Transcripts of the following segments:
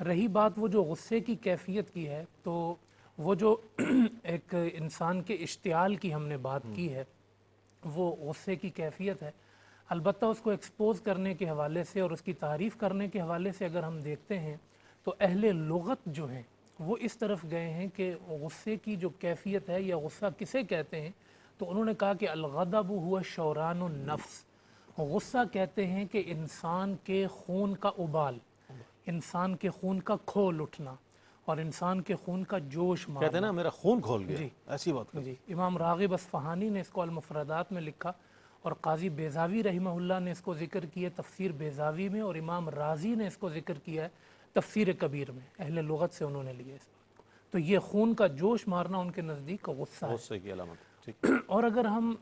رہی بات وہ جو غصے کی کیفیت کی ہے، تو وہ جو ایک انسان کے اشتعال کی ہم نے بات کی ہے، وہ غصے کی کیفیت ہے۔ البتہ اس کو ایکسپوز کرنے کے حوالے سے اور اس کی تعریف کرنے کے حوالے سے اگر ہم دیکھتے ہیں تو اہل لغت جو ہیں وہ اس طرف گئے ہیں کہ غصے کی جو کیفیت ہے یا غصہ کسے کہتے ہیں، تو انہوں نے کہا کہ الغضب ہوا شوران النفس، غصہ کہتے ہیں کہ انسان کے خون کا ابال، انسان کے خون کا کھول اٹھنا اور انسان کے خون کا جوش مارنا۔ کہتے ہیں نا میرا خون کھول گیا، جی ایسی بات کرتے جی، امام راغب اصفہانی نے اس کو المفردات میں لکھا، اور قاضی بیضاوی رحمہ اللہ نے اس کو ذکر کیا تفسیر بیضاوی میں، اور امام رازی نے اس کو ذکر کیا ہے تفسیر کبیر میں، اہل لغت سے انہوں نے لیا اس بات کو۔ تو یہ خون کا جوش مارنا ان کے نزدیک غصہ ہے۔ غصے کی علامت، ٹھیک۔ اور اگر ہم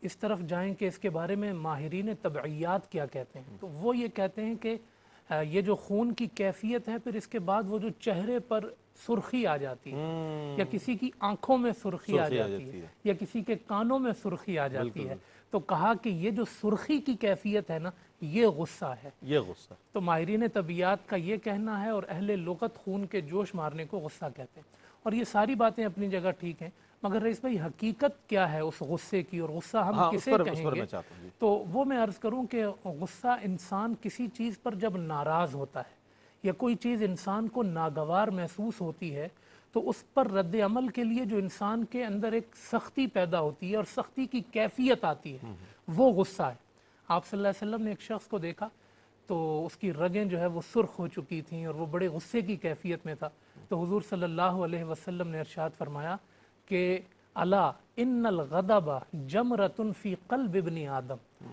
اس طرف جائیں کہ اس کے بارے میں ماہرین طبعیات کیا کہتے ہیں، تو وہ یہ کہتے ہیں کہ یہ جو خون کی کیفیت ہے، پھر اس کے بعد وہ جو چہرے پر سرخی آ جاتی ہے، یا کسی کی آنکھوں میں سرخی آ جاتی ہے، یا کسی کے کانوں میں سرخی آ جاتی ہے، تو کہا کہ یہ جو سرخی کی کیفیت ہے نا، یہ غصہ ہے۔ یہ غصہ، تو ماہرین طبیعیات کا یہ کہنا ہے، اور اہل لغت خون کے جوش مارنے کو غصہ کہتے ہیں۔ اور یہ ساری باتیں اپنی جگہ ٹھیک ہیں، مگر رئیس بھائی حقیقت کیا ہے اس غصے کی، اور غصہ ہم کسے کہیں گے؟ تو وہ میں عرض کروں کہ غصہ انسان کسی چیز پر جب ناراض ہوتا ہے یا کوئی چیز انسان کو ناگوار محسوس ہوتی ہے، تو اس پر رد عمل کے لیے جو انسان کے اندر ایک سختی پیدا ہوتی ہے اور سختی کی کیفیت آتی ہے، وہ غصہ ہے۔ آپ صلی اللہ علیہ وسلم نے ایک شخص کو دیکھا تو اس کی رگیں جو ہے وہ سرخ ہو چکی تھیں اور وہ بڑے غصے کی کیفیت میں تھا، تو حضور صلی اللہ علیہ وسلم نے ارشاد فرمایا کہ الا ان الغضب جمرۃ فی قلب ابن آدم،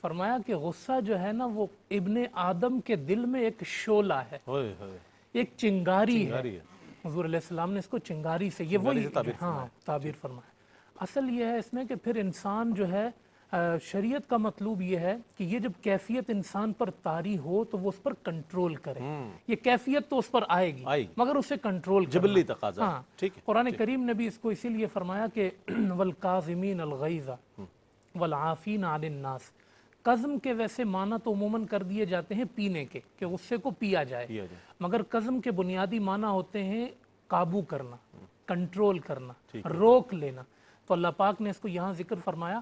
فرمایا کہ غصہ جو ہے نا وہ ابن آدم کے دل میں ایک شعلہ ہے، ایک چنگاری ہے۔ حضور علیہ السلام نے اس کو چنگاری سے، یہ وہی تعبیر فرمایا۔ اصل یہ ہے اس میں کہ پھر انسان جو ہے، شریعت کا مطلوب یہ ہے کہ یہ جب کیفیت انسان پر طاری ہو تو وہ اس پر کنٹرول کرے۔ یہ کیفیت تو اس پر آئے گی مگر اسے کنٹرول کرنا، جبلی تقاضا۔ قرآن کریم نے بھی اس کو اسی لیے فرمایا کہ والکاظمین الغیظ والعافین عن الناس۔ قزم کے ویسے معنی تو عموماً کر دیے جاتے ہیں پینے کے، کہ غصے کو پیا جائے، مگر قزم کے بنیادی معنی ہوتے ہیں قابو کرنا، کنٹرول کرنا، روک لینا۔ تو اللہ پاک نے اس کو یہاں ذکر فرمایا،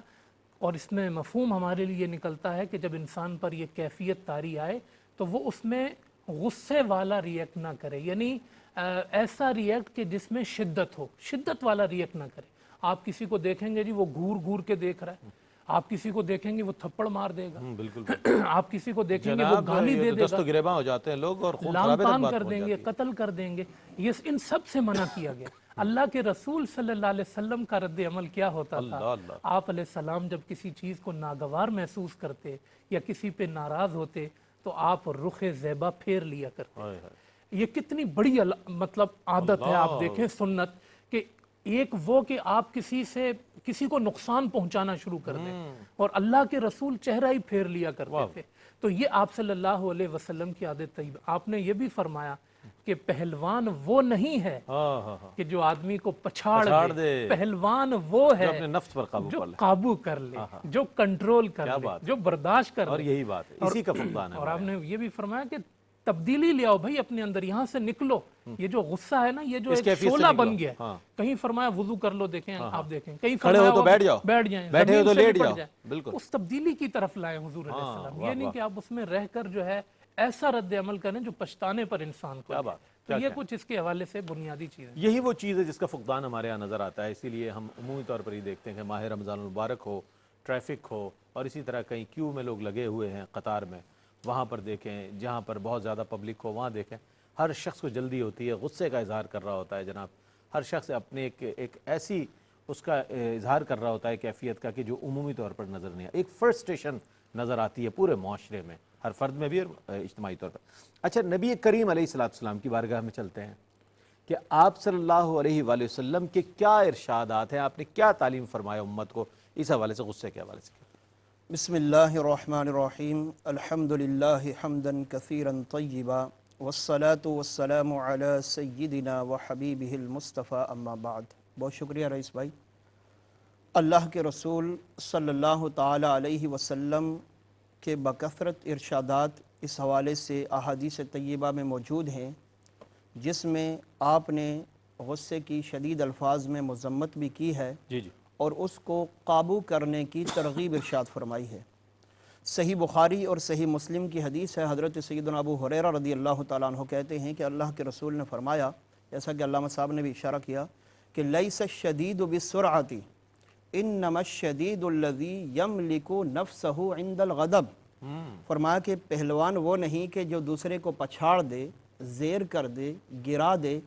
اور اس میں مفہوم ہمارے لیے نکلتا ہے کہ جب انسان پر یہ کیفیت طاری آئے تو وہ اس میں غصے والا ریئیکٹ نہ کرے، یعنی ایسا ریئیکٹ کہ جس میں شدت ہو، شدت والا ریئیکٹ نہ کرے۔ آپ کسی کو دیکھیں گے جی وہ گھور گھور کے دیکھ رہا ہے، آپ کسی کو دیکھیں گے وہ تھپڑ مار دے گا، بالکل آپ کسی کو دیکھیں گے وہ گالی دے دے گا، دست و گریباں ہو جاتے ہیں لوگ اور خون لعن خرابے تک طعن بات کر پہنچ دیں گے، جاتی ہے۔ قتل کر دیں گے۔ یہ ان سب سے منع کیا گیا۔ اللہ کے رسول صلی اللہ علیہ وسلم کا رد عمل کیا ہوتا تھا؟ آپ علیہ السلام جب کسی چیز کو ناگوار محسوس کرتے یا کسی پہ ناراض ہوتے تو آپ رخ زیبا پھیر لیا کرتے۔ یہ کتنی بڑی مطلب عادت ہے، آپ دیکھیں سنت، کہ ایک وہ کہ آپ کسی کو نقصان پہنچانا شروع کر دیں، اور اللہ کے رسول چہرہ ہی پھیر لیا کرتے تھے۔ تو یہ آپ صلی اللہ علیہ وسلم کی عادت طیبہ۔ آپ نے یہ بھی فرمایا کہ پہلوان وہ نہیں ہے کہ جو آدمی کو پچھاڑ دے، پہلوان وہ ہے جو اپنے نفس پر جو قابو کر لے، جو کنٹرول کر لے، جو برداشت کر لے۔ اور یہی بات ہے، اسی کا فقدان ہے۔ اور آپ نے یہ بھی فرمایا کہ تبدیلی لے آؤ بھائی اپنے اندر، یہاں سے نکلو، یہ جو غصہ ہے نا یہ جو ایک شعلہ بن گیا ہے۔ کہیں فرمایا وضو کر لو، دیکھیں آپ دیکھیں، کہیں کھڑے ہو تو بیٹھ جاؤ، بیٹھ جائیں، بیٹھے ہو تو لیٹ جاؤ، بالکل اس تبدیلی کی طرف لائیں حضور علیہ السلام۔ یہ نہیں کہ آپ اس میں رہ کر جو ہے ایسا رد عمل کریں جو پچھتانے پر انسان کو۔ تو یہ کچھ اس کے حوالے سے بنیادی چیز ہے۔ یہی وہ چیز ہے جس کا فقدان ہمارے یہاں نظر آتا ہے، اسی لیے ہم عمومی طور پر ہی دیکھتے ہیں کہ ماہ رمضان المبارک ہو، ٹریفک ہو، اور اسی طرح کہیں کیو میں لوگ لگے ہوئے ہیں قطار میں، وہاں پر دیکھیں، جہاں پر بہت زیادہ پبلک ہو وہاں دیکھیں، ہر شخص کو جلدی ہوتی ہے، غصے کا اظہار کر رہا ہوتا ہے جناب، ہر شخص اپنے ایک ایسی اس کا اظہار کر رہا ہوتا ہے کیفیت کا کہ جو عمومی طور پر نظر نہیں آتی، ایک فرسٹریشن نظر آتی ہے پورے معاشرے میں، ہر فرد میں بھی اور اجتماعی طور پر۔ اچھا، نبی کریم علیہ السلام کی بارگاہ میں چلتے ہیں کہ آپ صلی اللہ علیہ وآلہ وسلم کے کیا ارشادات ہیں، آپ نے کیا تعلیم فرمایا امت کو اس حوالے سے، غصے کے حوالے سے؟ بسم اللہ الرحمن الرحیم، الحمدللہ حمدا کثیرا طیبا والصلاة والسلام علی سیدنا وحبیبہ المصطفیٰ اما بعد۔ بہت شکریہ رئیس بھائی۔ اللہ کے رسول صلی اللہ تعالی علیہ وسلم کے بکثرت ارشادات اس حوالے سے احادیث طیبہ میں موجود ہیں، جس میں آپ نے غصے کی شدید الفاظ میں مذمت بھی کی ہے جی جی اور اس کو قابو کرنے کی ترغیب ارشاد فرمائی ہے۔ صحیح بخاری اور صحیح مسلم کی حدیث ہے، حضرت سیدنا ابو ہریرہ رضی اللہ تعالیٰ عنہ کہتے ہیں کہ اللہ کے رسول نے فرمایا، جیسا کہ علامہ صاحب نے بھی اشارہ کیا، کہ لیس الشدید بالسرعۃ انما الشدید الذی یملک نفسہ عند الغضب۔ فرمایا کہ پہلوان وہ نہیں کہ جو دوسرے کو پچھاڑ دے، زیر کر دے، گرا دے،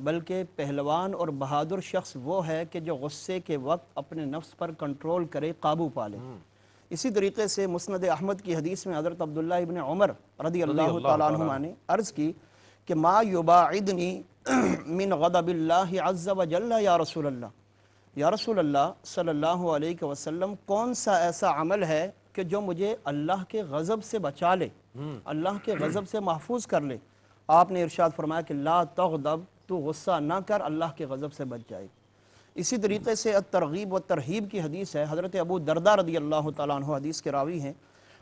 بلکہ پہلوان اور بہادر شخص وہ ہے کہ جو غصے کے وقت اپنے نفس پر کنٹرول کرے، قابو پالے۔ اسی طریقے سے مسند احمد کی حدیث میں حضرت عبداللہ ابن عمر رضی اللہ تعالیٰ عنہما نے عرض کی کہ ما یباعدنی من غضب اللہ عز وجل یا رسول اللہ، یا رسول اللہ صلی اللہ علیہ وسلم، کون سا ایسا عمل ہے کہ جو مجھے اللہ کے غضب سے بچا لے، اللہ کے غضب سے محفوظ کر لے؟ آپ نے ارشاد فرمایا کہ لا تغضب، تو غصہ نہ کر، اللہ کے غضب سے بچ جائے۔ اسی طریقے سے الترغیب و ترہیب کی حدیث ہے، حضرت ابو دردہ رضی اللہ تعالیٰ عنہ حدیث کے راوی ہیں،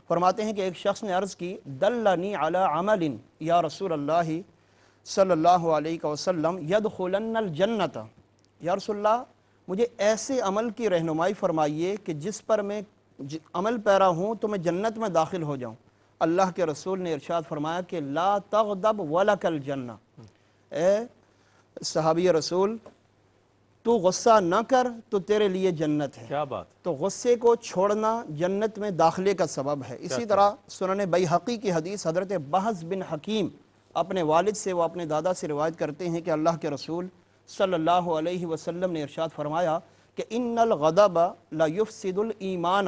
فرماتے ہیں کہ ایک شخص نے عرض کی دلنی علی عمل یا رسول اللہ صلی اللہ علیہ وسلم یدخلن الجنت، یا رسول اللہ مجھے ایسے عمل کی رہنمائی فرمائیے کہ جس پر میں عمل پیرا ہوں تو میں جنت میں داخل ہو جاؤں۔ اللہ کے رسول نے ارشاد فرمایا کہ لا تغضب ولک الجنہ، اے صحابی رسول تو غصہ نہ کر تو تیرے لیے جنت ہے۔ کیا بات، تو غصے کو چھوڑنا جنت میں داخلے کا سبب ہے۔ اسی طرح سنن بیہقی کی حدیث، حضرت بہز بن حکیم اپنے والد سے، وہ اپنے دادا سے روایت کرتے ہیں کہ اللہ کے رسول صلی اللہ علیہ وسلم نے ارشاد فرمایا کہ ان الغضب لا یفسد الایمان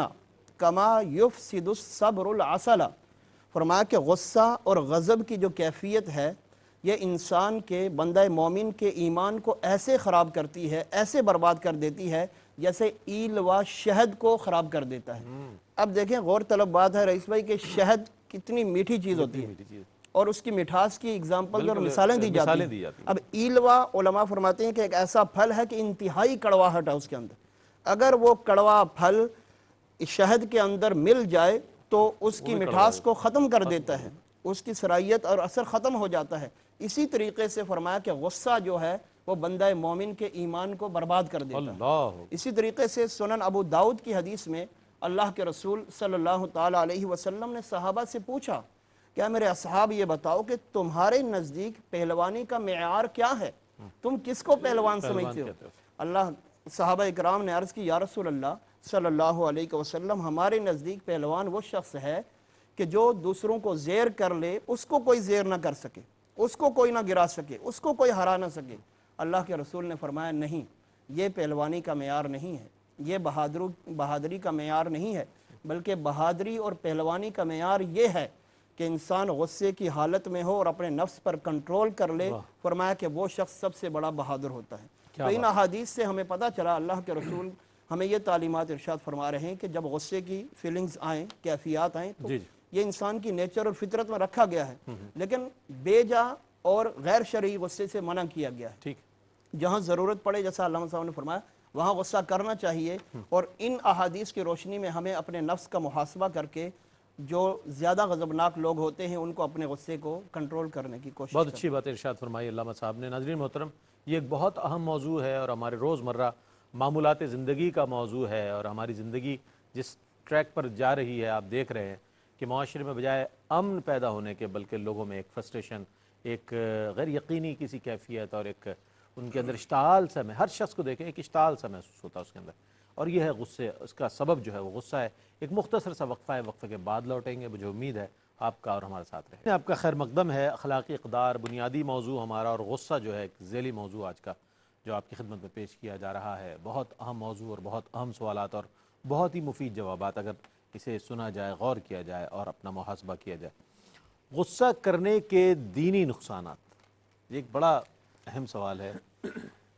کما یفسد الصبر العسل۔ فرمایا کہ غصہ اور غضب کی جو کیفیت ہے، یہ انسان کے، بندہ مومن کے ایمان کو ایسے خراب کرتی ہے، ایسے برباد کر دیتی ہے جیسے ایل و شہد کو خراب کر دیتا ہے۔ اب دیکھیں غور طلب بات ہے رئیس بھائی کہ شہد کتنی میٹھی چیز ہوتی ہے اور اس کی مٹھاس کی اگزامپل اور مثالیں دی جاتی ہیں۔ اب ایلوا علماء فرماتے ہیں کہ ایک ایسا پھل ہے کہ انتہائی کڑواہٹ ہے اس کے اندر، اگر وہ کڑوا پھل شہد کے اندر مل جائے تو اس کی مٹھاس کو ختم کر دیتا ہے، اس کی صلاحیت اور اثر ختم ہو جاتا ہے۔ اسی طریقے سے فرمایا کہ غصہ جو ہے وہ بندہ مومن کے ایمان کو برباد کر دیتا ہے۔ اسی طریقے سے سنن ابو داؤد کی حدیث میں اللہ کے رسول صلی اللہ تعالیٰ علیہ وسلم نے صحابہ سے پوچھا، کیا میرے اصحاب یہ بتاؤ کہ تمہارے نزدیک پہلوانی کا معیار کیا ہے؟ تم کس کو پہلوان سمجھتے ہو؟ صحابہ اکرام نے عرض کی، یا رسول اللہ صلی اللہ علیہ وسلم، ہمارے نزدیک پہلوان وہ شخص ہے کہ جو دوسروں کو زیر کر لے، اس کو کوئی زیر نہ کر سکے، اس کو کوئی نہ گرا سکے، اس کو کوئی ہرا نہ سکے۔ اللہ کے رسول نے فرمایا نہیں، یہ پہلوانی کا معیار نہیں ہے، یہ بہادری کا معیار نہیں ہے، بلکہ بہادری اور پہلوانی کا معیار یہ ہے کہ انسان غصے کی حالت میں ہو اور اپنے نفس پر کنٹرول کر لے۔ فرمایا کہ وہ شخص سب سے بڑا بہادر ہوتا ہے۔ تو ان احادیث سے ہمیں پتہ چلا اللہ کے رسول ہمیں یہ تعلیمات ارشاد فرما رہے ہیں کہ جب غصے کی فیلنگز آئیں، کیفیات آئیں، تو یہ انسان کی نیچر اور فطرت میں رکھا گیا ہے، لیکن بے جا اور غیر شرعی غصے سے منع کیا گیا ہے۔ جہاں ضرورت پڑے، جیسا علامہ صاحب نے فرمایا، وہاں غصہ کرنا چاہیے، اور ان احادیث کی روشنی میں ہمیں اپنے نفس کا محاسبہ کر کے جو زیادہ غضبناک لوگ ہوتے ہیں ان کو اپنے غصے کو کنٹرول کرنے کی کوشش بہت اچھی بات ارشاد فرمائی علامہ صاحب نے۔ ناظرین محترم، یہ ایک بہت اہم موضوع ہے اور ہمارے روزمرہ معمولات زندگی کا موضوع ہے، اور ہماری زندگی جس ٹریک پر جا رہی ہے آپ دیکھ رہے ہیں کہ معاشرے میں بجائے امن پیدا ہونے کے بلکہ لوگوں میں ایک فرسٹریشن، ایک غیر یقینی کسی کیفیت اور ایک ان کے اندر اشتعال سا، ہر شخص کو دیکھیں ایک اشتعال سا محسوس ہوتا ہے اس کے اندر، اور یہ ہے غصے۔ اس کا سبب جو ہے وہ غصہ ہے۔ ایک مختصر سا وقفہ ہے، وقفے کے بعد لوٹیں گے۔ مجھے امید ہے آپ کا اور ہمارے ساتھ رہے۔ آپ کا خیر مقدم ہے۔ اخلاقی اقدار بنیادی موضوع ہمارا، اور غصہ جو ہے ایک ذیلی موضوع آج کا جو آپ کی خدمت میں پیش کیا جا رہا ہے۔ بہت اہم موضوع اور بہت اہم سوالات اور بہت ہی مفید جوابات اگر اسے سنا جائے، غور کیا جائے اور اپنا محاسبہ کیا جائے۔ غصہ کرنے کے دینی نقصانات، یہ ایک بڑا اہم سوال ہے۔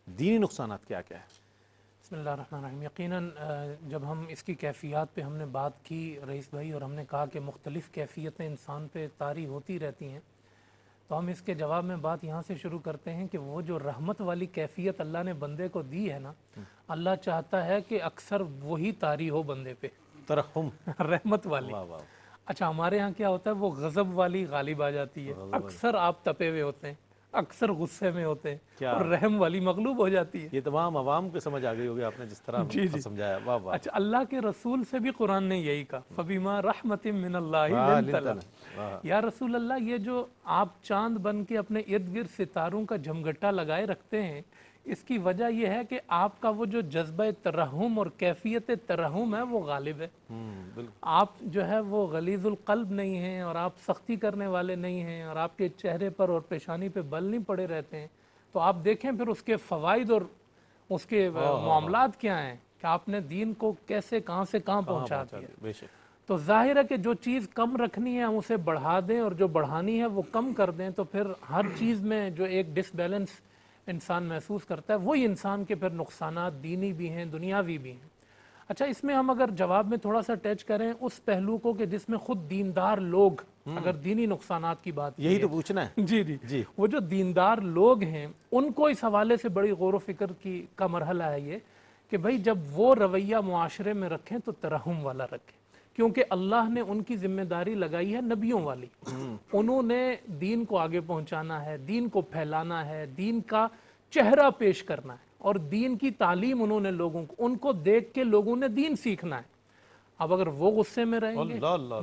دینی نقصانات کیا کیا ہے؟ بسم اللہ الرحمن الرحیم۔ یقیناً جب ہم اس کی کیفیات پہ ہم نے بات کی رئیس بھائی، اور ہم نے کہا کہ مختلف کیفیتیں انسان پہ طاری ہوتی رہتی ہیں، تو ہم اس کے جواب میں بات یہاں سے شروع کرتے ہیں کہ وہ جو رحمت والی کیفیت اللہ نے بندے کو دی ہے نا، اللہ چاہتا ہے کہ اکثر وہی طاری ہو بندے پہ، ترحم، رحمت والی۔ اچھا ہمارے ہاں کیا ہوتا ہے وہ غضب والی غالب آ جاتی ہے، اکثر آپ تپے ہوئے ہوتے ہیں، اکثر غصے میں ہوتے ہیں، اور رحم والی مغلوب ہو جاتی ہے۔ یہ تمام عوام کو سمجھ آ گئی ہوگی آپ نے جس طرح سمجھایا، واہ واہ۔ اچھا اللہ کے رسول سے بھی قرآن نے یہی کہا فَبِمَا رَحْمَةٍ مِّنَ اللَّهِ واہ لِنْتَ لنتنا، لَهُ۔ واہ۔ یا رسول اللہ یہ جو آپ چاند بن کے اپنے ارد گرد ستاروں کا جھمگٹا لگائے رکھتے ہیں، اس کی وجہ یہ ہے کہ آپ کا وہ جو جذبہ ترحم اور کیفیت ترحم ہے وہ غالب ہے۔ بالکل۔ آپ جو ہے وہ غلیظ القلب نہیں ہیں، اور آپ سختی کرنے والے نہیں ہیں، اور آپ کے چہرے پر اور پیشانی پہ بل نہیں پڑے رہتے ہیں، تو آپ دیکھیں پھر اس کے فوائد اور اس کے معاملات کیا ہیں کہ آپ نے دین کو کیسے کہاں سے کہاں پہنچا دیا۔ بے شک۔ تو ظاہر ہے کہ جو چیز کم رکھنی ہے ہم اسے بڑھا دیں، اور جو بڑھانی ہے وہ کم کر دیں، تو پھر ہر چیز میں جو ایک ڈس بیلنس انسان محسوس کرتا ہے وہی انسان کے پھر نقصانات دینی بھی ہیں دنیاوی بھی ہیں۔ اچھا اس میں ہم اگر جواب میں تھوڑا سا ٹچ کریں اس پہلو کو کہ جس میں خود دیندار لوگ اگر دینی نقصانات کی بات یہی تو پوچھنا ہے۔ جی وہ جو دیندار لوگ ہیں ان کو اس حوالے سے بڑی غور و فکر کا مرحلہ ہے یہ کہ بھئی جب وہ رویہ معاشرے میں رکھیں تو ترحم والا رکھیں، کیونکہ اللہ نے ان کی ذمہ داری لگائی ہے نبیوں والی۔ انہوں نے دین کو آگے پہنچانا ہے، دین کو پھیلانا ہے، دین کا چہرہ پیش کرنا ہے، اور دین کی تعلیم انہوں نے لوگوں کو، ان کو دیکھ کے لوگوں نے دین سیکھنا ہے۔ اب اگر وہ غصے میں رہیں گے،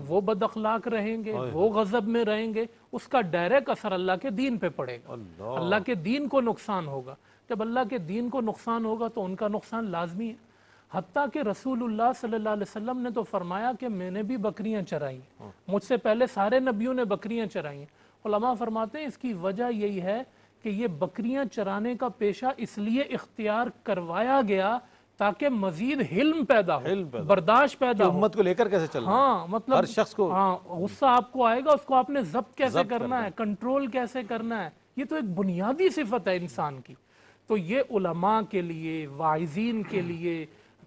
وہ بد اخلاق رہیں گے، وہ غضب میں رہیں گے، اس کا ڈائریکٹ اثر اللہ کے دین پہ پڑے گا، اللہ کے دین کو نقصان ہوگا۔ جب اللہ کے دین کو نقصان ہوگا تو ان کا نقصان لازمی ہے۔ حتیٰ کہ رسول اللہ صلی اللہ علیہ وسلم نے تو فرمایا کہ میں نے بھی بکریاں چرائی ہیں، مجھ سے پہلے سارے نبیوں نے بکریاں چرائی ہیں۔ علماء فرماتے ہیں اس کی وجہ یہی ہے کہ یہ بکریاں چرانے کا پیشہ اس لیے اختیار کروایا گیا تاکہ مزید حلم پیدا ہو، برداشت پیدا ہو، امت کو لے کر کیسے چلنا ہے، ہاں مطلب ہر شخص کو ہاں غصہ آپ کو آئے گا اس کو آپ نے ضبط کیسے کرنا ہے، کنٹرول کیسے کرنا ہے، یہ تو ایک بنیادی صفت ہے انسان کی۔ تو یہ علماء کے لیے، واعظین کے لیے،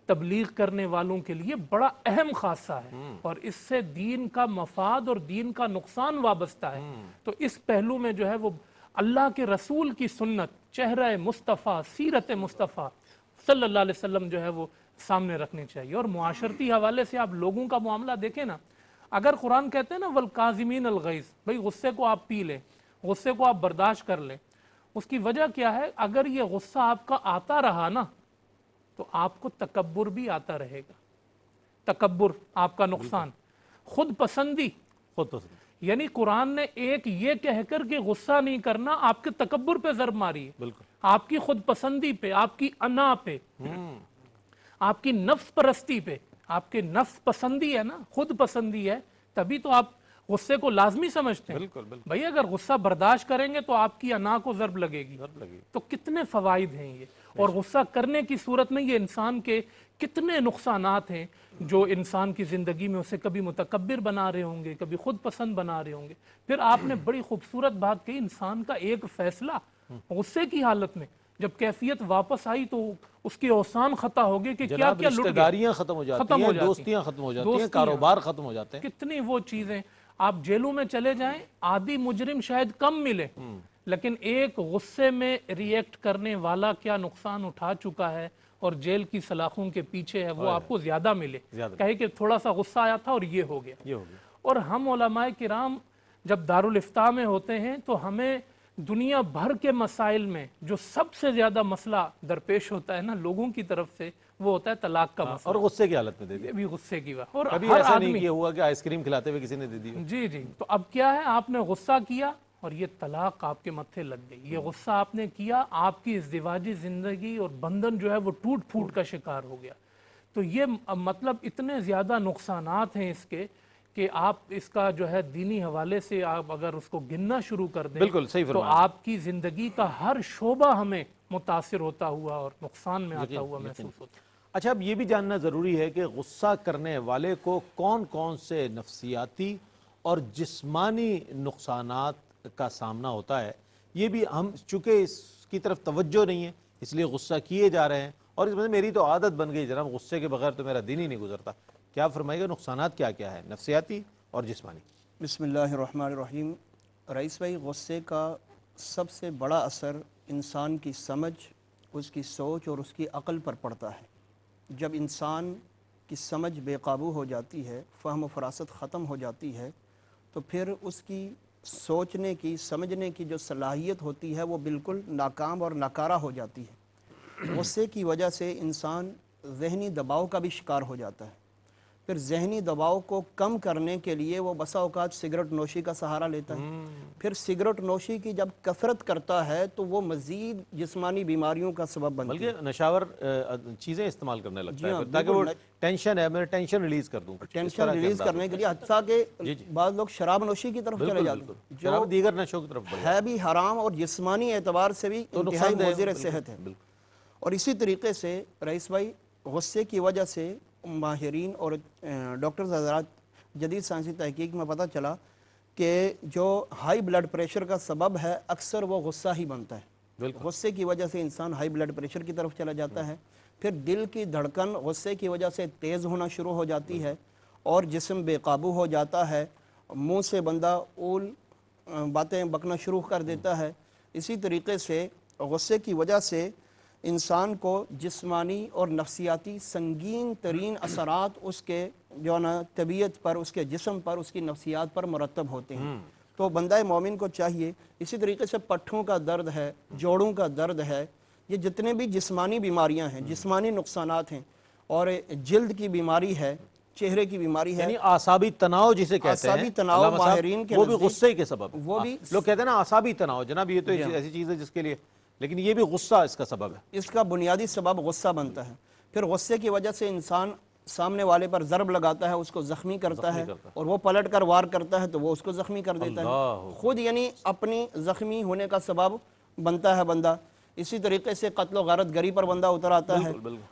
تبلیغ کرنے والوں کے لیے بڑا اہم خاصہ ہے، اور اس سے دین کا مفاد اور دین کا نقصان وابستہ ہے۔ تو اس پہلو میں جو ہے وہ اللہ کے رسول کی سنت، چہرہ مصطفیٰ، سیرت مصطفیٰ صلی اللہ علیہ وسلم جو ہے وہ سامنے رکھنی چاہیے۔ اور معاشرتی حوالے سے آپ لوگوں کا معاملہ دیکھیں نا، اگر قرآن کہتے ہیں نا والکاظمین الغیظ، بھئی غصے کو آپ پی لیں، غصے کو آپ برداشت کر لیں، اس کی وجہ کیا ہے؟ اگر یہ غصہ آپ کا آتا رہا نا تو آپ کو تکبر بھی آتا رہے گا۔ تکبر آپ کا نقصان، خود پسندی، یعنی قرآن نے ایک یہ کہہ کر کہ غصہ نہیں کرنا، آپ کے تکبر پہ ضرب ماری ہے، بالکل، آپ کی خود پسندی پہ، آپ کی انا پہ، آپ کی نفس پرستی پہ۔ آپ کے نفس پسندی ہے نا، خود پسندی ہے، تبھی تو آپ غصے کو لازمی سمجھتے ہیں۔ بالکل بالکل بھئی اگر غصہ برداشت کریں گے تو آپ کی انا کو ضرب لگے گی۔ تو کتنے فوائد ہیں یہ، اور غصہ کرنے کی صورت میں یہ انسان کے کتنے نقصانات ہیں جو انسان کی زندگی میں اسے کبھی متکبر بنا رہے ہوں گے، کبھی خود پسند بنا رہے ہوں گے۔ پھر آپ نے بڑی خوبصورت بات کہی، انسان کا ایک فیصلہ غصے کی حالت میں جب کیفیت واپس آئی تو اس کی اوسان خطا ہو گئی کہ کیا کیا لٹ رشتہ گیا، داریاں ختم ہو جاتی ہیں، دوستیاں ختم ہو جاتی ہیں، کاروبار ختم ہو جاتے ہیں۔ کتنی وہ چیزیں، آپ جیلوں میں چلے جائیں، عادی مجرم شاید کم ملے، لیکن ایک غصے میں ریئیکٹ کرنے والا کیا نقصان اٹھا چکا ہے، اور جیل کی سلاخوں کے پیچھے ہے وہ آپ کو زیادہ ملے، کہے کہ تھوڑا سا غصہ آیا تھا اور یہ ہو گیا۔ اور ہم علماء کرام جب دارالافتاء میں ہوتے ہیں تو ہمیں دنیا بھر کے مسائل میں جو سب سے زیادہ مسئلہ درپیش ہوتا ہے نا لوگوں کی طرف سے، وہ ہوتا ہے طلاق کا مسئلہ، اور غصے کی حالت میں دے دیا۔ یہ بھی غصے کی بات، اور کبھی ہر ایسا نہیں آدمی، کیا ہوا کہ آئس کریم کھلاتے ہوئے کسی نے دے دی ہو۔ جی تو اب کیا ہے، آپ نے غصہ کیا اور یہ طلاق آپ کے متھے لگ گئی، یہ غصہ آپ نے کیا، آپ کی ازدواجی زندگی اور بندھن جو ہے وہ ٹوٹ پھوٹ کا شکار ہو گیا۔ تو یہ مطلب اتنے زیادہ نقصانات ہیں اس کے کہ آپ اس کا جو ہے دینی حوالے سے آپ اگر اس کو گننا شروع کر دیں بالکل صحیح تو فرمایا۔ آپ کی زندگی کا ہر شعبہ ہمیں متاثر ہوتا ہوا اور نقصان میں آتا ہوا محسوس ہوتا ہے۔ اچھا اب یہ بھی جاننا ضروری ہے کہ غصہ کرنے والے کو کون کون سے نفسیاتی اور جسمانی نقصانات کا سامنا ہوتا ہے، یہ بھی ہم چونکہ اس کی طرف توجہ نہیں ہے اس لیے غصہ کیے جا رہے ہیں، اور اس میں میری تو عادت بن گئی جناب غصے کے بغیر تو میرا دن ہی نہیں گزرتا۔ کیا فرمائے گا نقصانات کیا کیا ہے نفسیاتی اور جسمانی؟ بسم اللہ الرحمن الرحیم۔ رئیس بھائی، غصے کا سب سے بڑا اثر انسان کی سمجھ، اس کی سوچ اور اس کی عقل پر پڑتا ہے۔ جب انسان کی سمجھ بے قابو ہو جاتی ہے، فہم و فراست ختم ہو جاتی ہے، تو پھر اس کی سوچنے کی سمجھنے کی جو صلاحیت ہوتی ہے وہ بالکل ناکام اور ناکارہ ہو جاتی ہے۔ غصے کی وجہ سے انسان ذہنی دباؤ کا بھی شکار ہو جاتا ہے۔ پھر ذہنی دباؤ کو کم کرنے کے لیے وہ بسا اوقات سگریٹ نوشی کا سہارا لیتا ہے۔ پھر سگریٹ نوشی کی جب کثرت کرتا ہے تو وہ مزید جسمانی بیماریوں کا سبب بنتی ہے۔ بلکہ نشاور چیزیں استعمال کرنے جی لگتا ہاں، ہے تاکہ وہ بالکل، ٹینشن ہے، میں ٹینشن ریلیز کر دوں، کچھ اس ٹینشن طرح کے ریلیز انداز کرنے ہوتے کے لیے، حتیٰ کہ جی جی، بعض لوگ شراب نوشی کی طرف چلے بالکل جاتے بالکل، ہیں، شراب جو دیگر نشوں کی طرف بڑھ ہے بھی حرام اور جسمانی اعتبار سے بھی تو انتہائی نقصان دہ مضر بالکل، صحت ہے۔ بالکل۔ اور اسی طریقے سے رئیس بھائی، غصے کی وجہ سے ماہرین اور ڈاکٹرز حضرات جدید سائنسی تحقیق میں پتہ چلا کہ جو ہائی بلڈ پریشر کا سبب ہے اکثر وہ غصہ ہی بنتا ہے۔ بالکل۔ غصے کی وجہ سے انسان ہائی بلڈ پریشر کی طرف چلا جاتا ہے، پھر دل کی دھڑکن غصے کی وجہ سے تیز ہونا شروع ہو جاتی ہے اور جسم بے قابو ہو جاتا ہے، منہ سے بندہ اول باتیں بکنا شروع کر دیتا ہے۔ اسی طریقے سے غصے کی وجہ سے انسان کو جسمانی اور نفسیاتی سنگین ترین اثرات اس کے جو نا طبیعت پر، اس کے جسم پر، اس کی نفسیات پر مرتب ہوتے ہیں۔ تو بندہ مومن کو چاہیے، اسی طریقے سے پٹھوں کا درد ہے، جوڑوں کا درد ہے، یہ جتنے بھی جسمانی بیماریاں ہیں، جسمانی نقصانات ہیں، اور جلد کی بیماری ہے، چہرے کی بیماری ہے، یعنی اعصابی تناؤ جسے کہتے ہیں، اعصابی تناؤ علامہ صاحب، ماہرین کے وہ بھی نزدیک غصے کے سبب ہے۔ وہ بھی لوگ کہتے ہیں نا اعصابی تناؤ، جناب یہ تو ایسی چیز ہے جس کے لیے، لیکن یہ بھی غصہ اس کا سبب ہے۔ اس کا بنیادی سبب غصہ بنتا ہے۔ پھر غصے کی وجہ سے انسان سامنے والے پر ضرب لگاتا ہے، اس کو زخمی کرتا ہے، اور وہ پلٹ کر وار کرتا ہے تو وہ اس کو زخمی کر دیتا ہے، خود یعنی اپنی زخمی ہونے کا سبب بنتا ہے بندہ۔ اسی طریقے سے قتل و غارت گری پر بندہ اتر آتا ہے،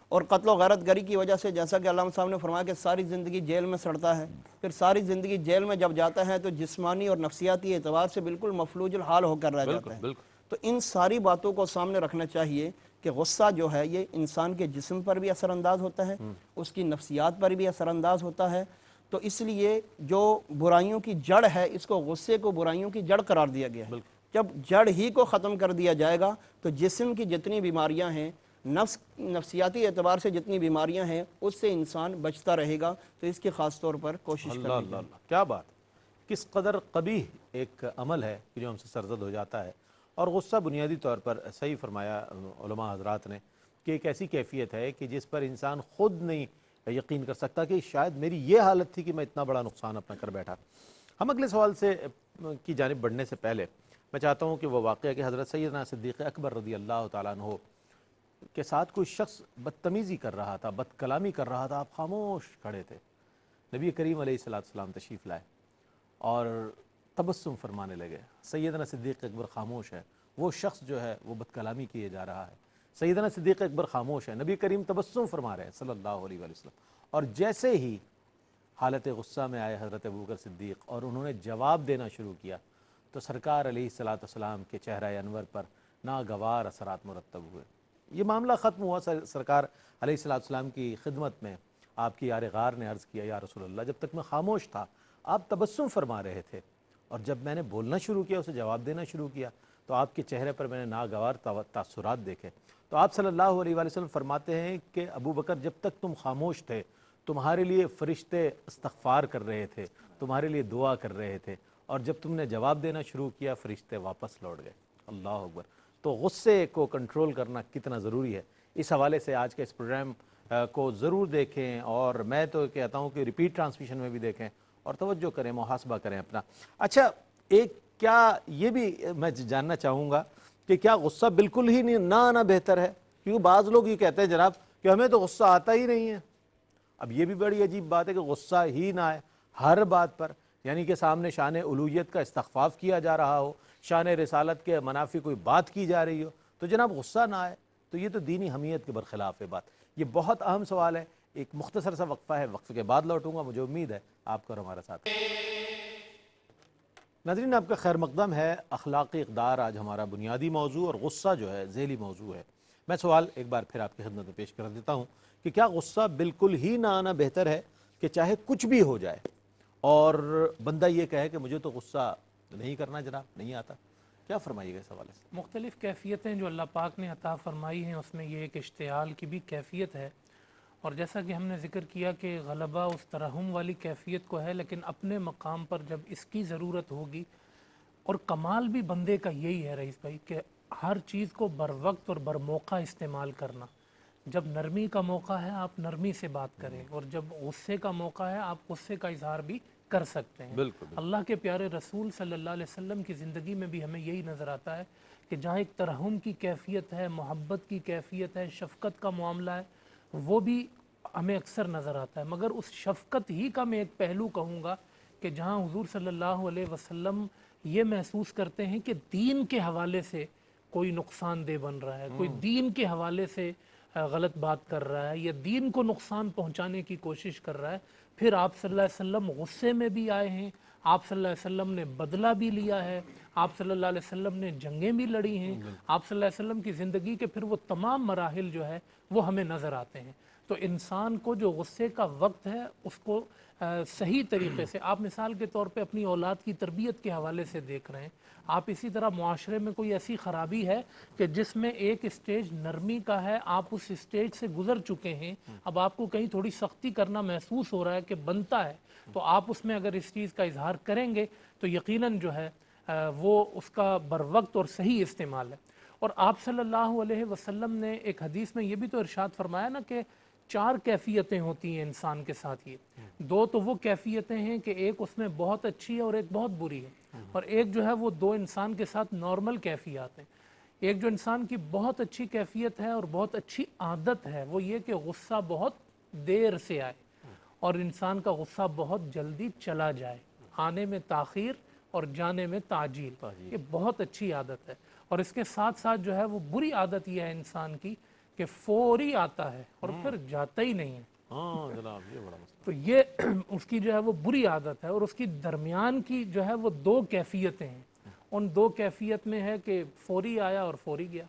اور قتل و غارت گری کی وجہ سے جیسا کہ علامہ صاحب نے فرمایا کہ ساری زندگی جیل میں سڑتا ہے، پھر ساری زندگی جیل میں جب جاتا ہے تو جسمانی اور نفسیاتی اعتبار سے بالکل مفلوج الحال ہو کر رہ جاتا ہے۔ تو ان ساری باتوں کو سامنے رکھنا چاہیے کہ غصہ جو ہے یہ انسان کے جسم پر بھی اثر انداز ہوتا ہے، اس کی نفسیات پر بھی اثر انداز ہوتا ہے۔ تو اس لیے جو برائیوں کی جڑ ہے، اس کو غصے کو برائیوں کی جڑ قرار دیا گیا ہے۔ جب جڑ ہی کو ختم کر دیا جائے گا تو جسم کی جتنی بیماریاں ہیں، نفسیاتی اعتبار سے جتنی بیماریاں ہیں، اس سے انسان بچتا رہے گا۔ تو اس کی خاص طور پر کوشش اللہ کرنی اللہ چاہیے۔ اللہ، کیا بات! کس قدر قبیح ایک عمل ہے کہ جو ہم سے سرزد ہو جاتا ہے، اور غصہ بنیادی طور پر صحیح فرمایا علماء حضرات نے کہ ایک ایسی کیفیت ہے کہ جس پر انسان خود نہیں یقین کر سکتا کہ شاید میری یہ حالت تھی کہ میں اتنا بڑا نقصان اپنا کر بیٹھا۔ ہم اگلے سوال سے کی جانب بڑھنے سے پہلے میں چاہتا ہوں کہ وہ واقعہ کہ حضرت سیدنا صدیق اکبر رضی اللہ تعالیٰ عنہ کے ساتھ کوئی شخص بدتمیزی کر رہا تھا، بد کلامی کر رہا تھا، آپ خاموش کھڑے تھے، نبی کریم علیہ السلام تشریف لائے اور تبسم فرمانے لگے۔ سیدنا صدیق اکبر خاموش ہے، وہ شخص جو ہے وہ بد کلامی کیے جا رہا ہے، سیدنا صدیق اکبر خاموش ہے، نبی کریم تبسم فرما رہے ہیں صلی اللہ علیہ وسلم، اور جیسے ہی حالت غصہ میں آئے حضرت ابوبکر صدیق اور انہوں نے جواب دینا شروع کیا تو سرکار علیہ السلام کے چہرہ انور پر ناگوار اثرات مرتب ہوئے۔ یہ معاملہ ختم ہوا، سرکار علیہ السلام کی خدمت میں آپ کی یار غار نے عرض کیا، یا رسول اللہ، جب تک میں خاموش تھا آپ تبسم فرما رہے تھے، اور جب میں نے بولنا شروع کیا، اسے جواب دینا شروع کیا تو آپ کے چہرے پر میں نے ناگوار تاثرات دیکھے۔ تو آپ صلی اللہ علیہ وسلم فرماتے ہیں کہ ابو بکر، جب تک تم خاموش تھے تمہارے لیے فرشتے استغفار کر رہے تھے، تمہارے لیے دعا کر رہے تھے، اور جب تم نے جواب دینا شروع کیا فرشتے واپس لوٹ گئے۔ اللہ اکبر! تو غصے کو کنٹرول کرنا کتنا ضروری ہے، اس حوالے سے آج کے اس پروگرام کو ضرور دیکھیں، اور میں تو کہتا ہوں کہ ریپیٹ ٹرانسمیشن میں بھی دیکھیں اور توجہ کریں، محاسبہ کریں اپنا۔ اچھا، ایک کیا یہ بھی میں جاننا چاہوں گا کہ کیا غصہ بالکل ہی نہ آنا بہتر ہے؟ کیونکہ بعض لوگ یہ کہتے ہیں جناب کہ ہمیں تو غصہ آتا ہی نہیں ہے۔ اب یہ بھی بڑی عجیب بات ہے کہ غصہ ہی نہ آئے ہر بات پر، یعنی کہ سامنے شان الوہیت کا استخفاف کیا جا رہا ہو، شان رسالت کے منافی کوئی بات کی جا رہی ہو تو جناب غصہ نہ آئے، تو یہ تو دینی حمیت کے برخلاف ہے بات۔ یہ بہت اہم سوال ہے، ایک مختصر سا وقفہ ہے، وقفے کے بعد لوٹوں گا، مجھے امید ہے آپ کو اور ہمارا ساتھ۔ ناظرین، آپ کا خیر مقدم ہے، اخلاقی اقدار آج ہمارا بنیادی موضوع، اور غصہ جو ہے ذیلی موضوع ہے۔ میں سوال ایک بار پھر آپ کی خدمت میں پیش کر دیتا ہوں کہ کیا غصہ بالکل ہی نہ آنا بہتر ہے کہ چاہے کچھ بھی ہو جائے اور بندہ یہ کہے کہ مجھے تو غصہ نہیں کرنا جناب، نہیں آتا؟ کیا فرمائیے گا اس حوالے سے؟ مختلف کیفیتیں جو اللہ پاک نے عطا فرمائی ہیں، اس میں یہ ایک اشتعال کی بھی کیفیت ہے، اور جیسا کہ ہم نے ذکر کیا کہ غلبہ اس ترحم والی کیفیت کو ہے، لیکن اپنے مقام پر جب اس کی ضرورت ہوگی، اور کمال بھی بندے کا یہی ہے رئیس بھائی کہ ہر چیز کو بر وقت اور بر موقع استعمال کرنا. جب نرمی کا موقع ہے آپ نرمی سے بات کریں، اور جب غصے کا موقع ہے آپ غصے کا اظہار بھی کر سکتے ہیں. بالکل اللہ کے پیارے رسول صلی اللہ علیہ وسلم کی زندگی میں بھی ہمیں یہی نظر آتا ہے کہ جہاں ایک ترحم کی کیفیت ہے، محبت کی کیفیت ہے، شفقت کا معاملہ ہے، وہ بھی ہمیں اکثر نظر آتا ہے. مگر اس شفقت ہی کا میں ایک پہلو کہوں گا کہ جہاں حضور صلی اللہ علیہ وسلم یہ محسوس کرتے ہیں کہ دین کے حوالے سے کوئی نقصان دہ بن رہا ہے، کوئی دین کے حوالے سے غلط بات کر رہا ہے یا دین کو نقصان پہنچانے کی کوشش کر رہا ہے، پھر آپ صلی اللہ علیہ وسلم غصے میں بھی آئے ہیں، آپ صلی اللہ علیہ وسلم نے بدلہ بھی لیا ہے، آپ صلی اللہ علیہ وسلم نے جنگیں بھی لڑی ہیں، آپ صلی اللہ علیہ وسلم کی زندگی کے پھر وہ تمام مراحل جو ہے وہ ہمیں نظر آتے ہیں. تو انسان کو جو غصے کا وقت ہے اس کو صحیح طریقے سے، آپ مثال کے طور پہ اپنی اولاد کی تربیت کے حوالے سے دیکھ رہے ہیں، آپ اسی طرح معاشرے میں کوئی ایسی خرابی ہے کہ جس میں ایک اسٹیج نرمی کا ہے، آپ اس اسٹیج سے گزر چکے ہیں، اب آپ کو کہیں تھوڑی سختی کرنا محسوس ہو رہا ہے کہ بنتا ہے، تو آپ اس میں اگر اس چیز کا اظہار کریں گے تو یقیناً جو ہے وہ اس کا بر وقت اور صحیح استعمال ہے. اور آپ صلی اللہ علیہ وسلم نے ایک حدیث میں یہ بھی تو ارشاد فرمایا نا کہ 4 کیفیتیں ہوتی ہیں انسان کے ساتھ. یہ 2 تو وہ کیفیتیں ہیں کہ ایک اس میں بہت اچھی ہے اور ایک بہت بری ہے، اور ایک جو ہے وہ 2 انسان کے ساتھ نارمل کیفیات ہیں. ایک جو انسان کی بہت اچھی کیفیت ہے اور بہت اچھی عادت ہے وہ یہ کہ غصہ بہت دیر سے آئے اور انسان کا غصہ بہت جلدی چلا جائے، آنے میں تاخیر اور جانے میں تعجیل. یہ بہت اچھی عادت ہے. اور اس کے ساتھ ساتھ جو ہے وہ بری عادت یہ ہے انسان کی کہ فوری آتا ہے اور پھر جاتا ہی نہیں ہے. ہاں جناب یہ بڑا مسئلہ. تو یہ اس کی جو ہے وہ بری عادت ہے. اور اس کی درمیان کی جو ہے وہ 2 کیفیتیں ہیں. ان 2 کیفیت میں ہے کہ فوری آیا اور فوری گیا،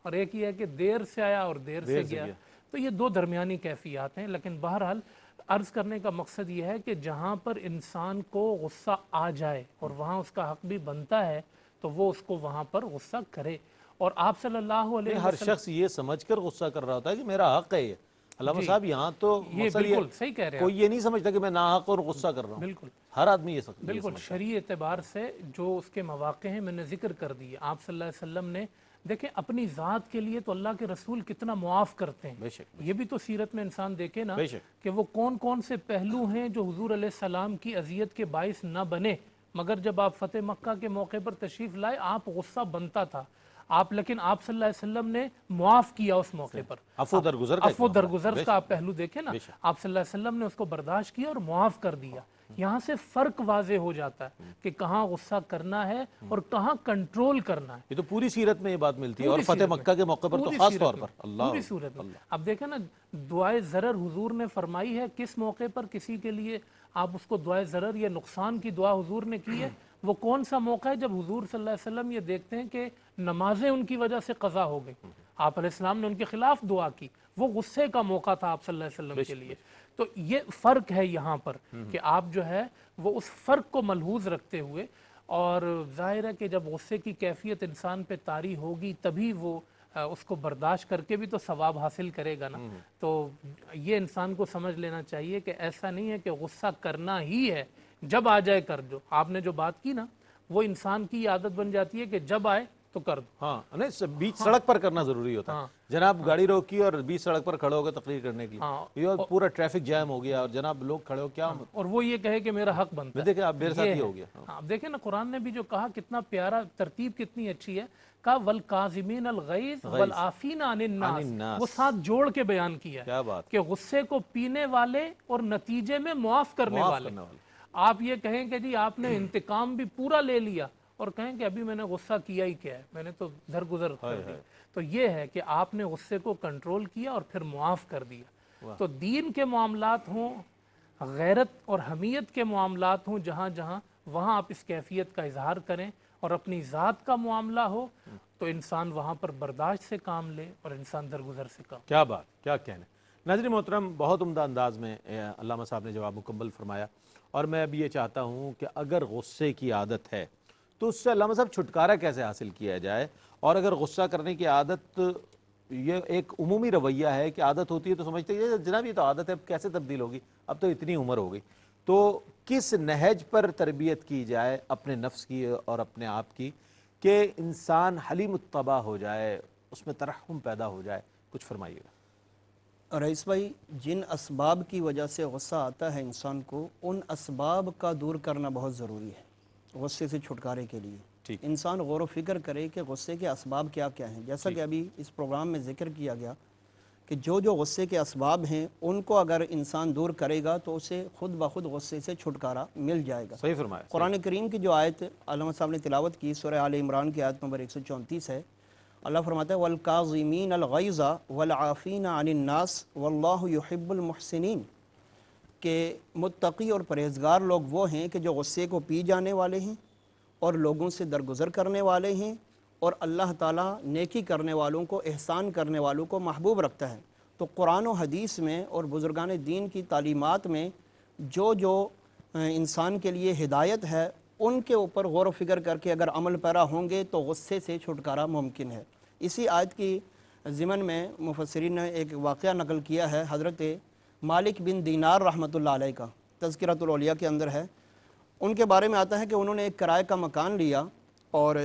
اور ایک یہ ہے کہ دیر سے آیا اور دیر سے گیا. تو یہ 2 درمیانی کیفیات ہیں. لیکن بہرحال عرض کرنے کا مقصد یہ ہے کہ جہاں پر انسان کو غصہ آ جائے اور وہاں اس کا حق بھی بنتا ہے تو وہ اس کو وہاں پر غصہ کرے. اور آپ صلی اللہ علیہ ہر شخص یہ سمجھ کر غصہ کر رہا ہوتا ہے کہ میرا حق ہے. یہ علامہ صاحب یہاں تو یہ بالکل صحیح کہہ رہے ہیں، کوئی یہ نہیں سمجھتا کہ میں ناحق اور غصہ کر رہا ہوں. بالکل ہر آدمی یہ سمجھتا ہے. بالکل شرعی اعتبار سے جو اس کے مواقع ہیں میں نے ذکر کر دیے. آپ صلی اللہ علیہ وسلم نے دیکھیں اپنی ذات کے لیے تو اللہ کے رسول کتنا معاف کرتے ہیں. بے شک یہ بھی تو سیرت میں انسان دیکھے نا بے شک. کہ وہ کون کون سے پہلو ہیں جو حضور علیہ السلام کی اذیت کے باعث نہ بنے، مگر جب آپ فتح مکہ کے موقع پر تشریف لائے آپ غصہ بنتا تھا آپ، لیکن آپ صلی اللہ علیہ وسلم نے معاف کیا اس موقع پر. عفو درگزر کا آپ پہلو دیکھیں نا، آپ صلی اللہ علیہ وسلم نے اس کو برداشت کیا اور معاف کر دیا. یہاں سے فرق واضح ہو جاتا ہے کہ کہاں غصہ کرنا ہے اور کہاں کنٹرول کرنا ہے. یہ تو پوری سیرت میں یہ بات ملتی ہے، اور فتح مکہ کے موقع پر تو خاص طور پر. پوری صورت میں اب دیکھیں نا دعائے ضرر حضور نے فرمائی ہے کس موقع پر کسی کے لیے آپ اس کو دعائے ضرر یا نقصان کی دعا حضور نے کی ہے. وہ کون سا موقع ہے جب حضور صلی اللہ علیہ وسلم یہ دیکھتے ہیں کہ نمازیں ان کی وجہ سے قضا ہو گئی، آپ علیہ السلام نے ان کے خلاف دعا کی، وہ غصے کا موقع تھا آپ صلی اللہ علیہ وسلم کے لیے. تو یہ فرق ہے یہاں پر کہ آپ جو ہے وہ اس فرق کو ملحوظ رکھتے ہوئے، اور ظاہر ہے کہ جب غصے کی کیفیت انسان پہ طاری ہوگی تبھی وہ اس کو برداشت کر کے بھی تو ثواب حاصل کرے گا نا. تو یہ انسان کو سمجھ لینا چاہیے کہ ایسا نہیں ہے کہ غصہ کرنا ہی ہے، جب آ جائے کر دو. آپ نے جو بات کی نا وہ انسان کی عادت بن جاتی ہے کہ جب آئے تو کر دو. ہاں نہیں، بیچ سڑک پر کرنا ضروری ہوتا ہے. جناب گاڑی روکی اور بیچ سڑک پر کھڑے ہو گئے تقریر کرنے کی، یہ پورا ٹریفک جام ہو گیا اور جناب لوگ کھڑے ہو کیا، اور وہ یہ کہے کہ میرا حق بنتا ہے. دیکھیں آپ میرے ساتھ یہ ہو گیا. آپ دیکھیں نا قرآن نے بھی جو کہا کتنا پیارا، ترتیب کتنی اچھی ہے. کہا والکاظمین الغیظ والعافین عن الناس، وہ ساتھ جوڑ کے بیان کیا ہے کیا بات کہ غصے کو پینے والے اور نتیجے میں معاف کرنے والے. آپ یہ کہیں کہ جی آپ نے انتقام بھی پورا لے لیا اور کہیں کہ ابھی میں نے غصہ کیا ہی کیا ہے، میں نے تو درگزر کر دی. تو یہ ہے کہ آپ نے غصے کو کنٹرول کیا اور پھر معاف کر دیا. تو دین کے معاملات ہوں، غیرت اور حمیت کے معاملات ہوں، جہاں جہاں وہاں آپ اس کیفیت کا اظہار کریں، اور اپنی ذات کا معاملہ ہو تو انسان وہاں پر برداشت سے کام لے اور انسان درگزر سے کام. کیا بات، کیا کہنے. ناظرین محترم، بہت عمدہ انداز میں علامہ صاحب نے جواب مکمل فرمایا، اور میں اب یہ چاہتا ہوں کہ اگر غصے کی عادت ہے تو اس سے علامہ صاحب چھٹکارا کیسے حاصل کیا جائے، اور اگر غصہ کرنے کی عادت یہ ایک عمومی رویہ ہے کہ عادت ہوتی ہے تو سمجھتے ہیں جناب یہ تو عادت ہے، اب کیسے تبدیل ہوگی، اب تو اتنی عمر ہو گئی. تو کس نہج پر تربیت کی جائے اپنے نفس کی اور اپنے آپ کی کہ انسان حلیم الطبع ہو جائے، اس میں ترحم پیدا ہو جائے؟ کچھ فرمائیے گا. رئیس بھائی، جن اسباب کی وجہ سے غصہ آتا ہے انسان کو، ان اسباب کا دور کرنا بہت ضروری ہے غصے سے چھٹکارے کے لیے. ٹھیک. انسان غور و فکر کرے کہ غصے کے اسباب کیا کیا ہیں. جیسا کہ ابھی اس پروگرام میں ذکر کیا گیا کہ جو غصے کے اسباب ہیں ان کو اگر انسان دور کرے گا تو اسے خود بخود غصے سے چھٹکارا مل جائے گا. صحیح فرمایا. قرآن کریم کی جو آیت علامہ صاحب نے تلاوت کی سورہ آل عمران کی آیت نمبر 134 ہے. اللہ فرماتا ہے وَالْكَاظِمِينَ الْغَيْظَ وَالْعَافِينَ عَنِ النَّاسِ وَاللَّهُ يُحِبُّ الْمُحْسِنِينَ، کہ متقی اور پرہیزگار لوگ وہ ہیں کہ جو غصے کو پی جانے والے ہیں اور لوگوں سے درگزر کرنے والے ہیں، اور اللہ تعالیٰ نیکی کرنے والوں کو، احسان کرنے والوں کو محبوب رکھتا ہے. تو قرآن و حدیث میں اور بزرگان دین کی تعلیمات میں جو انسان کے لیے ہدایت ہے ان کے اوپر غور و فکر کر کے اگر عمل پیرا ہوں گے تو غصے سے چھٹکارا ممکن ہے. اسی آیت کی ضمن میں مفسرین نے ایک واقعہ نقل کیا ہے حضرت مالک بن دینار رحمۃ اللہ علیہ کا، تذکرۃ الاولیاء کے اندر ہے. ان کے بارے میں آتا ہے کہ انہوں نے ایک کرائے کا مکان لیا اور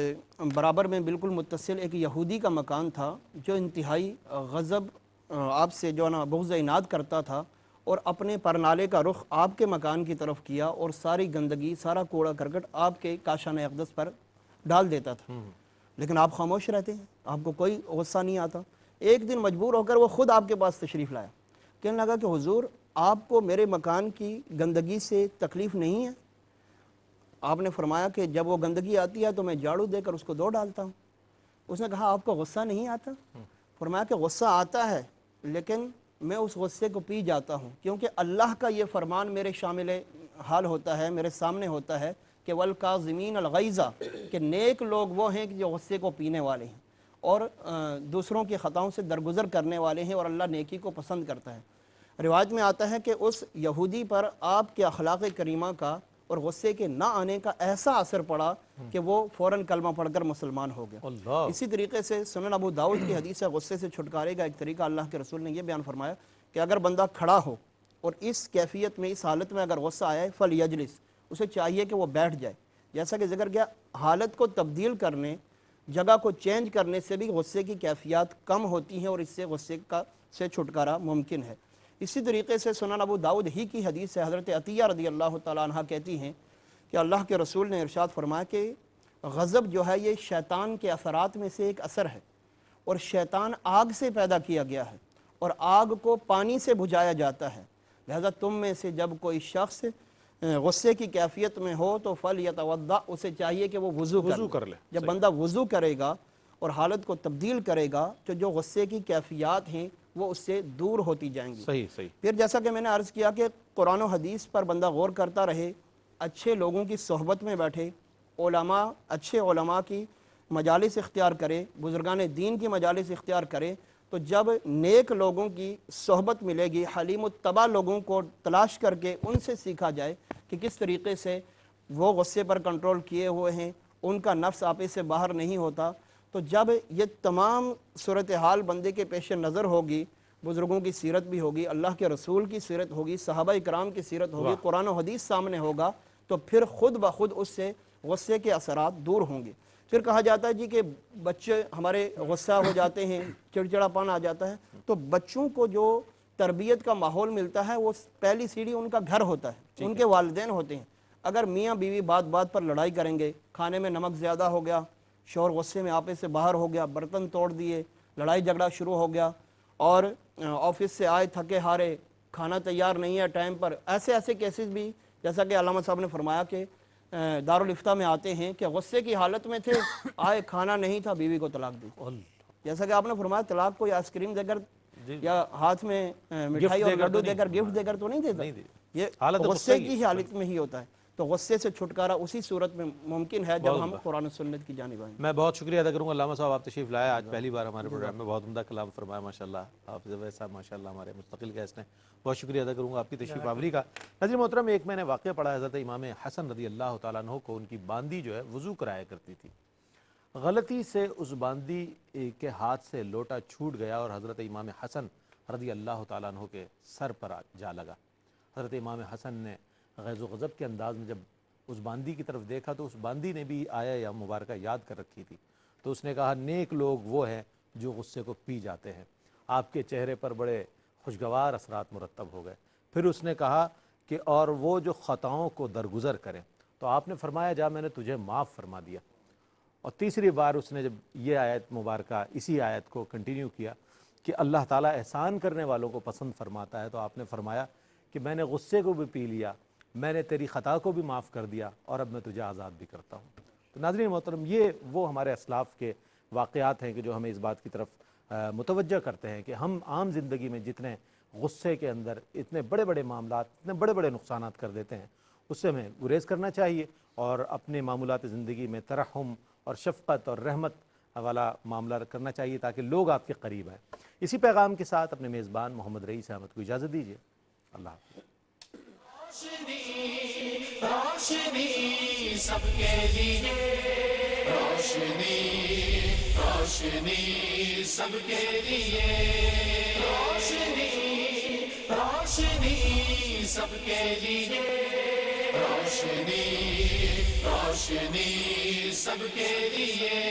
برابر میں بالکل متصل ایک یہودی کا مکان تھا جو انتہائی غضب آپ سے جو نا بغض عناد کرتا تھا، اور اپنے پرنالے کا رخ آپ کے مکان کی طرف کیا اور ساری گندگی، سارا کوڑا کرکٹ آپ کے کاشان اقدس پر ڈال دیتا تھا. لیکن آپ خاموش رہتے ہیں، آپ کو کوئی غصہ نہیں آتا. ایک دن مجبور ہو کر وہ خود آپ کے پاس تشریف لایا، کہنے لگا کہ حضور آپ کو میرے مکان کی گندگی سے تکلیف نہیں ہے؟ آپ نے فرمایا کہ جب وہ گندگی آتی ہے تو میں جھاڑو دے کر اس کو دھو ڈالتا ہوں. اس نے کہا آپ کو غصہ نہیں آتا؟ فرمایا کہ غصہ آتا ہے لیکن میں اس غصے کو پی جاتا ہوں، کیونکہ اللہ کا یہ فرمان میرے شامل حال ہوتا ہے، میرے سامنے ہوتا ہے کہ وَالْكَاظِمِينَ الْغَيْظَ، کہ نیک لوگ وہ ہیں کہ جو غصے کو پینے والے ہیں اور دوسروں کی خطاؤں سے درگزر کرنے والے ہیں، اور اللہ نیکی کو پسند کرتا ہے. روایت میں آتا ہے کہ اس یہودی پر آپ کے اخلاق کریمہ کا اور غصے کے نہ آنے کا ایسا اثر پڑا کہ وہ فوراً کلمہ پڑھ کر مسلمان ہو گیا. اللہ. اسی طریقے سے سنن ابو داؤد کی حدیث ہے، غصے سے چھٹکارے کا ایک طریقہ اللہ کے رسول نے یہ بیان فرمایا کہ اگر بندہ کھڑا ہو اور اس کیفیت میں، اس حالت میں اگر غصہ آئے فَلْيَجْلِسْ، اسے چاہیے کہ وہ بیٹھ جائے. جیسا کہ ذکر کیا، حالت کو تبدیل کرنے، جگہ کو چینج کرنے سے بھی غصے کی کیفیات کم ہوتی ہیں اور اس سے غصے سے چھٹکارا ممکن ہے. اسی طریقے سے سنن ابو داؤد ہی کی حدیث ہے، حضرت عطیہ رضی اللہ تعالیٰ عنہ کہتی ہیں کہ اللہ کے رسول نے ارشاد فرمایا کہ غضب جو ہے یہ شیطان کے اثرات میں سے ایک اثر ہے، اور شیطان آگ سے پیدا کیا گیا ہے اور آگ کو پانی سے بجھایا جاتا ہے. لہذا تم میں سے جب کوئی شخص غصے کی کیفیت میں ہو تو فَلْيَتَوَضَّأْ، اسے چاہیے کہ وہ وضو کر لے. جب بندہ وضو کرے گا اور حالت کو تبدیل کرے گا تو جو غصے کی کیفیات ہیں وہ اس سے دور ہوتی جائیں گی. صحیح. پھر جیسا کہ میں نے عرض کیا کہ قرآن و حدیث پر بندہ غور کرتا رہے، اچھے لوگوں کی صحبت میں بیٹھے، علماء، اچھے علماء کی مجالس اختیار کرے، بزرگان دین کی مجالس اختیار کرے، تو جب نیک لوگوں کی صحبت ملے گی، حلیم الطبع لوگوں کو تلاش کر کے ان سے سیکھا جائے کہ کس طریقے سے وہ غصے پر کنٹرول کیے ہوئے ہیں، ان کا نفس آپے سے باہر نہیں ہوتا. تو جب یہ تمام صورتحال بندے کے پیش نظر ہوگی، بزرگوں کی سیرت بھی ہوگی، اللہ کے رسول کی سیرت ہوگی، صحابہ اکرام کی سیرت ہوگی، قرآن و حدیث سامنے ہوگا، تو پھر خود بخود اس سے غصے کے اثرات دور ہوں گے. پھر کہا جاتا ہے جی کہ بچے ہمارے غصہ ہو جاتے ہیں، چڑچڑا پن آ جاتا ہے، تو بچوں کو جو تربیت کا ماحول ملتا ہے وہ پہلی سیڑھی ان کا گھر ہوتا ہے، ان کے والدین ہوتے ہیں. اگر میاں بیوی بات بات پر لڑائی کریں گے، کھانے میں نمک زیادہ ہو گیا، شوہر غصے میں آپے سے باہر ہو گیا، برتن توڑ دیے، لڑائی جھگڑا شروع ہو گیا، اور آفس سے آئے تھکے ہارے، کھانا تیار نہیں ہے ٹائم پر، ایسے کیسز بھی جیسا کہ علامہ صاحب نے فرمایا کہ دارالفتہ میں آتے ہیں کہ غصے کی حالت میں تھے، آئے کھانا نہیں تھا، بیوی کو طلاق دی. جیسا کہ آپ نے فرمایا طلاق کوئی آئس کریم دے کر یا ہاتھ میں مٹھائی اور لڈو دے کر، گفٹ دے کر تو نہیں دیتا، یہ غصے کی حالت میں ہی ہوتا ہے. تو غصے سے چھٹکارا اسی صورت میں ممکن ہے جب ہم قرآن و سنت کی جانب آئیں. میں بہت شکریہ ادا کروں گا علامہ صاحب، آپ تشریف لائے آج پہلی بار ہمارے پروگرام میں، بہت عمدہ کلام فرمایا ماشاءاللہ. آپ زبیر صاحب ماشاءاللہ ہمارے مستقل گیسٹ ہیں، بہت شکریہ ادا کروں گا آپ کی تشریف آوری کا. ناظرین محترم، ایک میں نے واقعہ پڑھا، حضرت امام حسن رضی اللہ تعالیٰ عنہ کو ان کی باندی جو ہے وضو کرایا کرتی تھی. غلطی سے اس باندی کے ہاتھ سے لوٹا چھوٹ گیا اور حضرت امام حسن رضی اللہ تعالیٰ عنہ کے سر پر جا لگا۔ حضرت امام حسن نے غیظ و غضب کے انداز میں جب اس باندی کی طرف دیکھا تو اس باندی نے بھی آیا یا مبارکہ یاد کر رکھی تھی، تو اس نے کہا نیک لوگ وہ ہیں جو غصے کو پی جاتے ہیں۔ آپ کے چہرے پر بڑے خوشگوار اثرات مرتب ہو گئے۔ پھر اس نے کہا کہ اور وہ جو خطاؤں کو درگزر کریں، تو آپ نے فرمایا جا میں نے تجھے معاف فرما دیا۔ اور تیسری بار اس نے جب یہ آیت مبارکہ اسی آیت کو کنٹینیو کیا کہ اللہ تعالیٰ احسان کرنے والوں کو پسند فرماتا ہے، تو آپ نے فرمایا کہ میں نے غصے کو بھی پی لیا، میں نے تیری خطا کو بھی معاف کر دیا، اور اب میں تجھے آزاد بھی کرتا ہوں۔ تو ناظرین محترم، یہ وہ ہمارے اسلاف کے واقعات ہیں کہ جو ہمیں اس بات کی طرف متوجہ کرتے ہیں کہ ہم عام زندگی میں جتنے غصے کے اندر اتنے بڑے بڑے معاملات، اتنے بڑے بڑے نقصانات کر دیتے ہیں، اس سے ہمیں گریز کرنا چاہیے اور اپنے معمولات زندگی میں ترحم اور شفقت اور رحمت والا معاملہ کرنا چاہیے تاکہ لوگ آپ کے قریب آئیں۔ اسی پیغام کے ساتھ اپنے میزبان محمد رئیس احمد کو اجازت دیجیے۔ اللہ حافظ۔ روشنی سب کے لیے، روشنی روشنی سب کے لیے، روشنی روشنی سب کے لیے، روشنی روشنی سب کے لیے۔